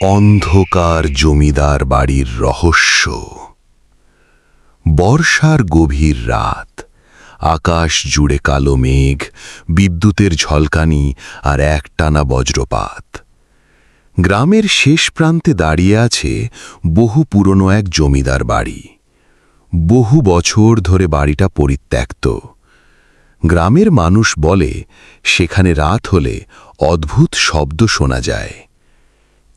অন্ধকার জমিদার বাড়ির রহস্য। বর্ষার গভীর রাত, আকাশ জুড়ে কালো মেঘ, বিদ্যুতের ঝলকানি আর একটানা বজ্রপাত। গ্রামের শেষ প্রান্তে দাঁড়িয়ে আছে বহু পুরনো এক জমিদার বাড়ি। বহু বছর ধরে বাড়িটা পরিত্যক্ত। গ্রামের মানুষ বলে সেখানে রাত হলে অদ্ভুত শব্দ শোনা যায়।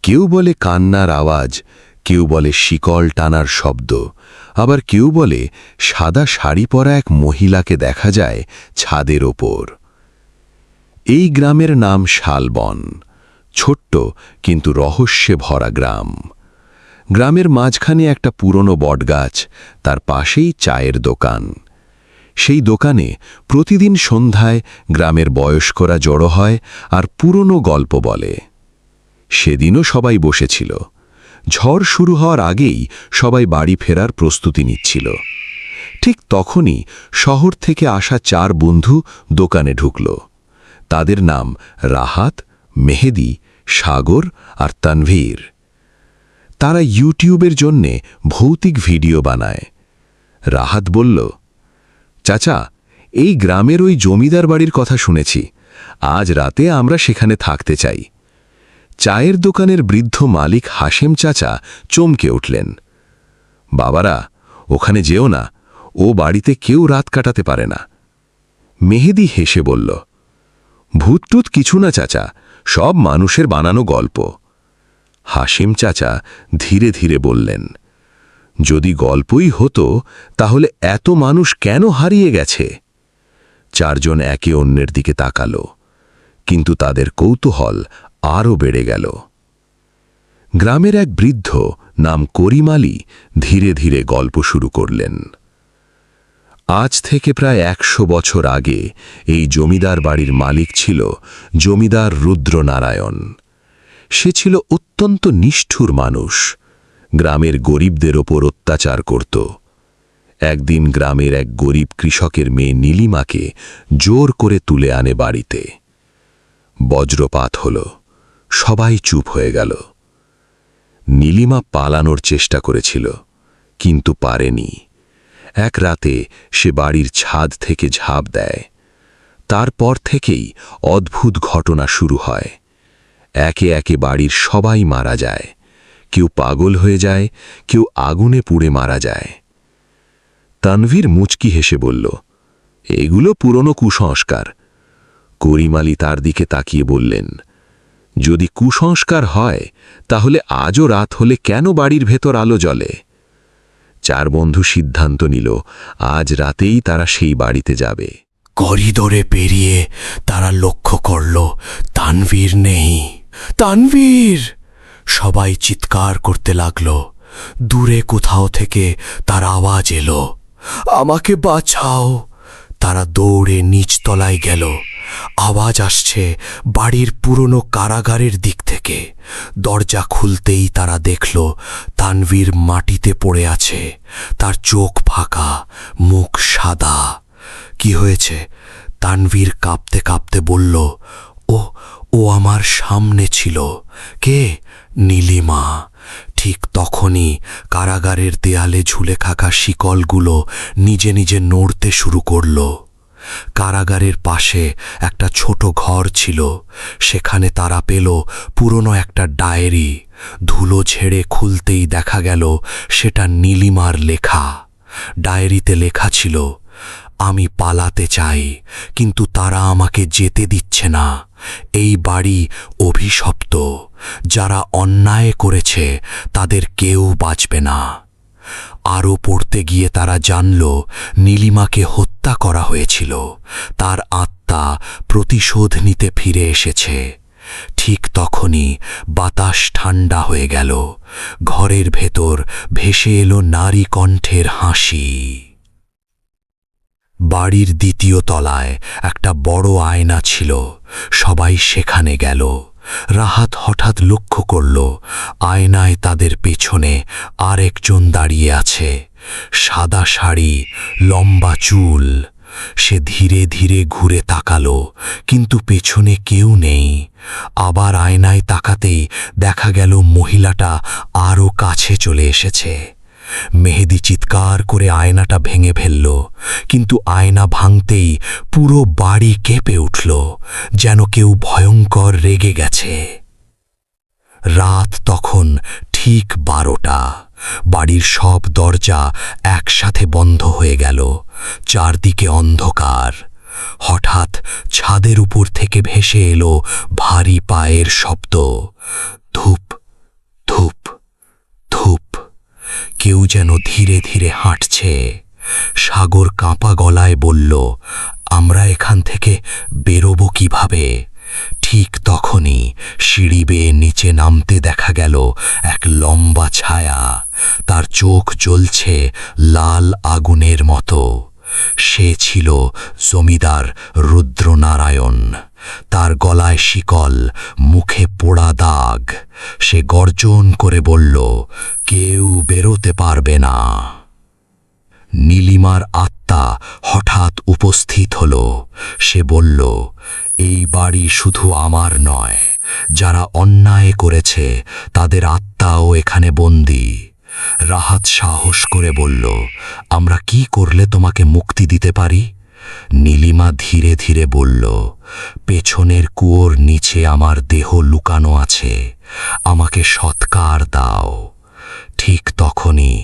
কেউ বলে কান্নার আওয়াজ, কেউ বলে শিকল টানার শব্দ, আবার কেউ বলে সাদা শাড়ি পরা এক মহিলাকে দেখা যায় ছাদের ওপর। এই গ্রামের নাম শালবন। ছোট্ট কিন্তু রহস্যে ভরা গ্রাম। গ্রামের মাঝখানে একটা পুরনো বটগাছ, তার পাশেই চায়ের দোকান। সেই দোকানে প্রতিদিন সন্ধ্যায় গ্রামের বয়স্করা জড়ো হয় আর পুরনো গল্প বলে। সেদিনও সবাই বসেছিল। ঝড় শুরু হওয়ার আগেই সবাই বাড়ি ফেরার প্রস্তুতি নিচ্ছিল। ঠিক তখনই শহর থেকে আসা 4 বন্ধু দোকানে ঢুকল। তাদের নাম রাহাত, মেহেদি, সাগর আর তানভীর। তারা ইউটিউবের জন্যে ভৌতিক ভিডিও বানায়। রাহাত বলল, চাচা, এই গ্রামের ওই জমিদার বাড়ির কথা শুনেছি। আজ রাতে আমরা সেখানে থাকতে চাই। চায়ের দোকানের বৃদ্ধ মালিক হাশেম চাচা চমকে উঠলেন। বাবারা, ওখানে যেও না, ও বাড়িতে কেউ রাত কাটাতে পারে না। মেহেদি হেসে বলল, ভূতটুত কিছু না চাচা, সব মানুষের বানানো গল্প। হাশেম চাচা ধীরে ধীরে বললেন, যদি গল্পই হতো তাহলে এত মানুষ কেন হারিয়ে গেছে? 4 জন একে অন্যের দিকে তাকালো, কিন্তু তাদের কৌতূহল আরও বেড়ে গেল। গ্রামের এক বৃদ্ধ নাম করিম আলী ধীরে ধীরে গল্প শুরু করলেন। আজ থেকে প্রায় 100 বছর আগে এই জমিদার বাড়ির মালিক ছিল জমিদার রুদ্রনারায়ণ। সে ছিল অত্যন্ত নিষ্ঠুর মানুষ। গ্রামের গরিবদের ওপর অত্যাচার করত। একদিন গ্রামের এক গরিব কৃষকের মেয়ে নীলিমাকে জোর করে তুলে আনে বাড়িতে। বজ্রপাত হল, সবাই চুপ হয়ে গেল। নীলিমা পালানোর চেষ্টা করেছিল, কিন্তু পারেনি। এক রাতে সে বাড়ির ছাদ থেকে ঝাঁপ দেয়। তারপর থেকেই অদ্ভুত ঘটনা শুরু হয়। একে একে বাড়ির সবাই মারা যায়। কেউ পাগল হয়ে যায়, কেউ আগুনে পুড়ে মারা যায়। তানভীর মুচকি হেসে বলল, এগুলো পুরনো কুসংস্কার। করিম আলী তার দিকে তাকিয়ে বললেন, যদি কুসংস্কার হয় তাহলে আজও রাত হলে কেন বাড়ির ভেতর আলো জ্বলে? 4 বন্ধু সিদ্ধান্ত নিল, আজ রাতেই তারা সেই বাড়িতে যাবে। করিডোরে পেরিয়ে তারা লক্ষ্য করল তানভীর নেই। তানভীর! সবাই চিৎকার করতে লাগল। দূরে কোথাও থেকে তার আওয়াজ এলো, আমাকে বাঁচাও! তারা দৌড়ে নিচতলায় গেল। আওয়াজ আসছে বাড়ির পুরনো কারাগারের দিক থেকে। দরজা খুলতেই তারা দেখল তানভীর মাটিতে পড়ে আছে, তার চোখ ফাঁকা, মুখ সাদা। কি হয়েছে? তানভীর কাঁপতে কাঁপতে বলল, ও আমার সামনে ছিল। কে? নীলিমা। ঠিক তখনই কারাগারের দেয়ালে ঝুলে থাকা শিকলগুলো নিজে নিজে নড়তে শুরু করল। কারাগারের পাশে একটা ছোট ঘর ছিল। সেখানে তারা পেল পুরনো একটা ডায়েরি। ধুলো ঝেড়ে খুলতেই দেখা গেল সেটা নীলিমার লেখা। ডায়েরিতে লেখা ছিল, আমি পালাতে চাই, কিন্তু তারা আমাকে যেতে দিচ্ছে না। এই বাড়ি অভিশপ্ত। যারা অন্যায় করেছে তাদের কেউ বাঁচবে না। আরও পড়তে গিয়ে তারা জানল নীলিমাকে হত্যা করা হয়েছিল। তার আত্মা প্রতিশোধ নিতে ফিরে এসেছে। ঠিক তখনই বাতাস ঠান্ডা হয়ে গেল। ঘরের ভেতর ভেসে এলো নারী কণ্ঠের হাসি। বাড়ির 2য় তলায় একটা বড় আয়না ছিল। সবাই সেখানে গেল। রাহাত হঠাৎ লক্ষ্য করল আয়নায় তাদের পেছনে আরেকজন দাঁড়িয়ে আছে। সাদা শাড়ি, লম্বা চুল। সে ধীরে ধীরে ঘুরে তাকালো, কিন্তু পেছনে কেউ নেই। আবার আয়নায় তাকাতেই দেখা গেল মহিলাটা আরও কাছে চলে এসেছে। মেহেদি চিৎকার করে আয়নাটা ভেঙে ফেলল, কিন্তু আয়না ভাঙতেই পুরো বাড়ি কেঁপে উঠল, যেন কেউ ভয়ঙ্কর রেগে গেছে। রাত তখন ঠিক 12টা। বাড়ির সব দরজা একসাথে বন্ধ হয়ে গেল, চারদিকে অন্ধকার। হঠাৎ ছাদের উপর থেকে ভেসে এলো ভারী পায়ের শব্দ, ধূপ ধূপ ধূপ। কেউ যেন ধীরে ধীরে হাঁটছে। সাগর কাঁপা গলায় বলল, আমরা এখান থেকে বেরোবো কিভাবে? ঠিক তখনই সিঁড়ি বেয়ে নিচে নামতে দেখা গেল এক লম্বা ছায়া। তার চোখ জ্বলছে লাল আগুনের মতো। সে ছিল জমিদার রুদ্রনারায়ণ। তার গলায় শিকল, মুখে পোড়া দাগ। সে গর্জন করে বলল, কেউ বেরোতে পারবে না। নীলিমার আত্মা হঠাৎ উপস্থিত হল। সে বলল, এই বাড়ি শুধু আমার নয়, যারা অন্যায় করেছে তাদের আত্মাও এখানে বন্দী। রাহাত সাহস করে বলল, আমরা কি করলে তোমাকে মুক্তি দিতে পারি? নীলিমা ধীরে ধীরে বলল, পেছনের কুয়োর নিচে আমার দেহ লুকানো আছে, আমাকে সৎকার দাও। ঠিক তখনই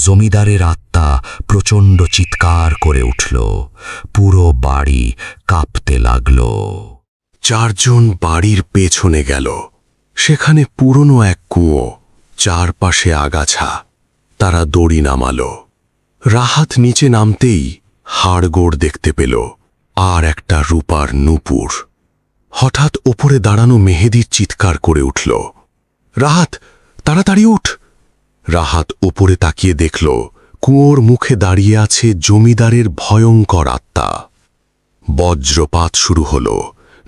জমিদারের আত্মা প্রচণ্ড চিৎকার করে উঠল। পুরো বাড়ি কাঁপতে লাগল। চারজন বাড়ির পেছনে গেল। সেখানে পুরনো এক কুয়ো, চারপাশে আগাছা। তারা দড়ি নামালো। রাহাত নিচে নামতেই হাড়গোড় দেখতে পেল, আর একটা রূপার নূপুর। হঠাৎ ওপরে দাঁড়ানো মেহেদির চিৎকার করে উঠল, রাহাত, তাড়াতাড়ি উঠ! রাহাত ওপরে তাকিয়ে দেখল, কুয়োর মুখে দাঁড়িয়ে আছে জমিদারের ভয়ঙ্কর আত্মা। বজ্রপাত শুরু হল।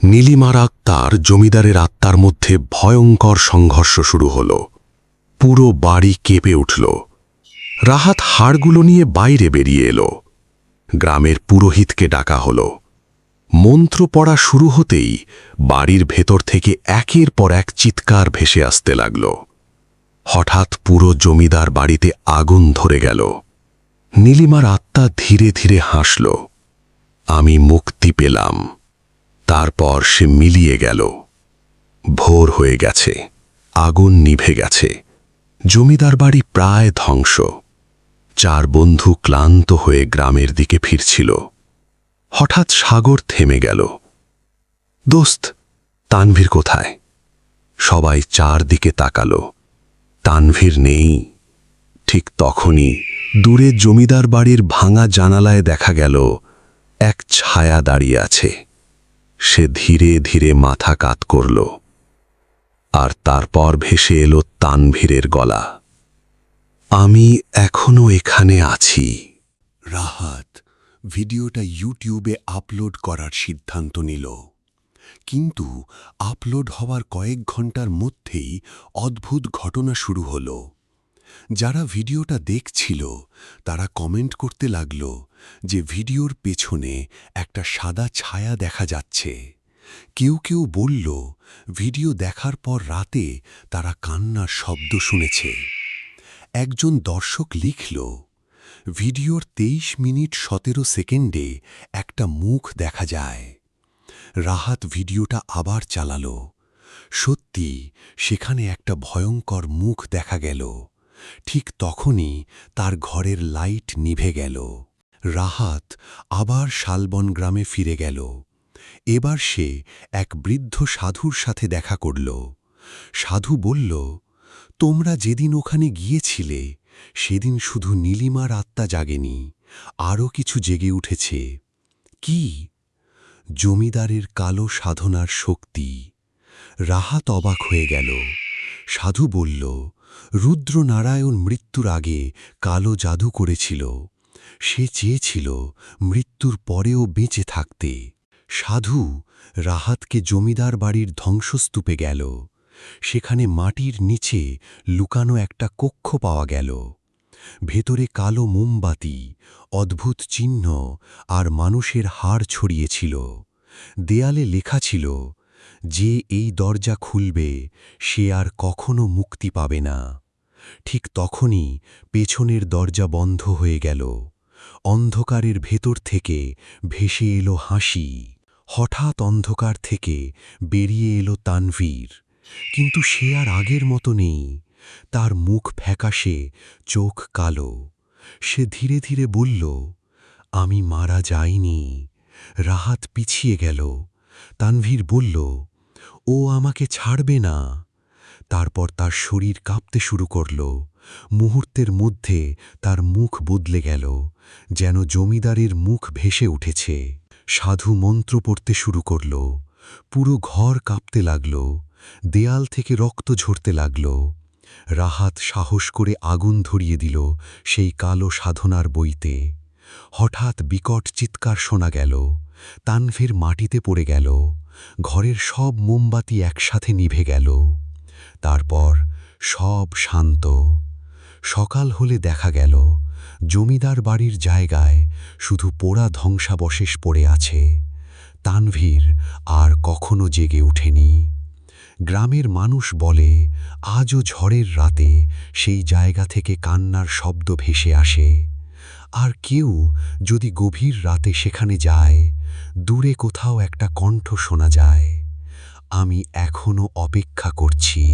নীলিমার আত্মার জমিদারের আত্মার মধ্যে ভয়ঙ্কর সংঘর্ষ শুরু হল। পুরো বাড়ি কেঁপে উঠল। রাহাত হাড়গুলো নিয়ে বাইরে বেরিয়ে এলো। গ্রামের পুরোহিতকে ডাকা হল। মন্ত্র পড়া শুরু হতেই বাড়ির ভেতর থেকে একের পর এক চিৎকার ভেসে আসতে লাগল। হঠাৎ পুরো জমিদার বাড়িতে আগুন ধরে গেল। নীলিমার আত্মা ধীরে ধীরে হাসল, আমি মুক্তি পেলাম। তারপর সে মিলিয়ে গেল। ভোর হয়ে গেছে, আগুন নিভে গেছে। জমিদার বাড়ি প্রায় ধ্বংস। চার বন্ধু ক্লান্ত হয়ে গ্রামের দিকে ফিরছিল। হঠাৎ সাগর থেমে গেল। দোস্ত, তানভীর কোথায়? সবাই চারদিকে তাকালো। তানভীর নেই। ঠিক তখনই দূরে জমিদার বাড়ির ভাঙা জানালায় দেখা গেল এক ছায়া দাঁড়িয়ে আছে। সে ধীরে ধীরে মাথা কাত করল, আর তারপর ভেসে এলো তানভীরের গলা, আমি এখনো এখানে আছি। রাহাত ভিডিওটা ইউটিউবে আপলোড করার সিদ্ধান্ত নিল, কিন্তু আপলোড হওয়ার কয়েক ঘন্টার মধ্যেই অদ্ভুত ঘটনা শুরু হল। যারা ভিডিওটা দেখছিল তারা কমেন্ট করতে লাগল যে ভিডিওর পেছনে একটা সাদা ছায়া দেখা যাচ্ছে। কেউ কেউ বলল ভিডিও দেখার পর রাতে তারা কান্নার শব্দ শুনেছে। একজন দর্শক লিখল, ভিডিওর 23 মিনিট 17 সেকেন্ডে একটা মুখ দেখা যায়। রাহাত ভিডিওটা আবার চালালো। সত্যি সেখানে একটা ভয়ঙ্কর মুখ দেখা গেল। ঠিক তখনই তার ঘরের লাইট নিভে গেল। রাহাত আবার শালবন গ্রামে ফিরে গেল। এবার সে এক বৃদ্ধ সাধুর সাথে দেখা করল। সাধু বলল, তোমরা যেদিন ওখানে গিয়েছিলে সেদিন শুধু নীলিমার আত্মা জাগেনি, আরও কিছু জেগে উঠেছে। কি? জমিদারের কালো সাধনার শক্তি। রাহাত অবাক হয়ে গেল। সাধু বলল, রুদ্রনারায়ণ মৃত্যুর আগে কালো জাদু করেছিল। সে চেয়েছিল মৃত্যুর পরেও বেঁচে থাকতে। সাধু রাহাতকে জমিদার বাড়ির ধ্বংসস্তূপে গেল। সেখানে মাটির নিচে লুকানো একটা কক্ষ পাওয়া গেল। ভেতরে কালো মোমবাতি, অদ্ভুত চিহ্ন আর মানুষের হাড় ছড়িয়েছিল। দেয়ালে লেখা ছিল, যে এই দরজা খুলবে সে আর কখনো মুক্তি পাবে না। ঠিক তখনই পেছনের দরজা বন্ধ হয়ে গেল। অন্ধকারের ভেতর থেকে ভেসে এলো হাসি। হঠাৎ অন্ধকার থেকে বেরিয়ে এলো তানভীর, কিন্তু সে আর আগের মতো নেই। তার মুখ ফ্যাকাশে, চোখ কালো। সে ধীরে ধীরে বলল, আমি মারা যাইনি। রাহাত পিছিয়ে গেল। তানভীর বলল, ও আমাকে ছাড়বে না। তারপর তার শরীর কাঁপতে শুরু করল। মুহূর্তের মধ্যে তার মুখ বদলে গেল, যেন জমিদারের মুখ ভেসে উঠেছে। সাধু মন্ত্র পড়তে শুরু করল। পুরো ঘর কাঁপতে লাগল। দেয়াল থেকে রক্ত ঝরতে লাগল। রাহাত সাহস করে আগুন ধরিয়ে দিল সেই কালো সাধনার বইতে। হঠাৎ বিকট চিৎকার শোনা গেল। তানভীর মাটিতে পড়ে গেল। ঘরের সব মোমবাতি একসাথে নিভে গেল। তারপর সব শান্ত। সকাল হলে দেখা গেল জমিদার বাড়ির জায়গায় শুধু পোড়া ধ্বংসাবশেষ পড়ে আছে। তানভীর আর কখনো জেগে ওঠেনি। গ্রামের মানুষ বলে, আজও ঝড়ের রাতে সেই জায়গা থেকে কান্নার শব্দ ভেসে আসে। আর কেউ যদি গভীর রাতে সেখানে যায়, দূরে কোথাও একটা কণ্ঠ শোনা যায়, আমি এখনো অপেক্ষা করছি।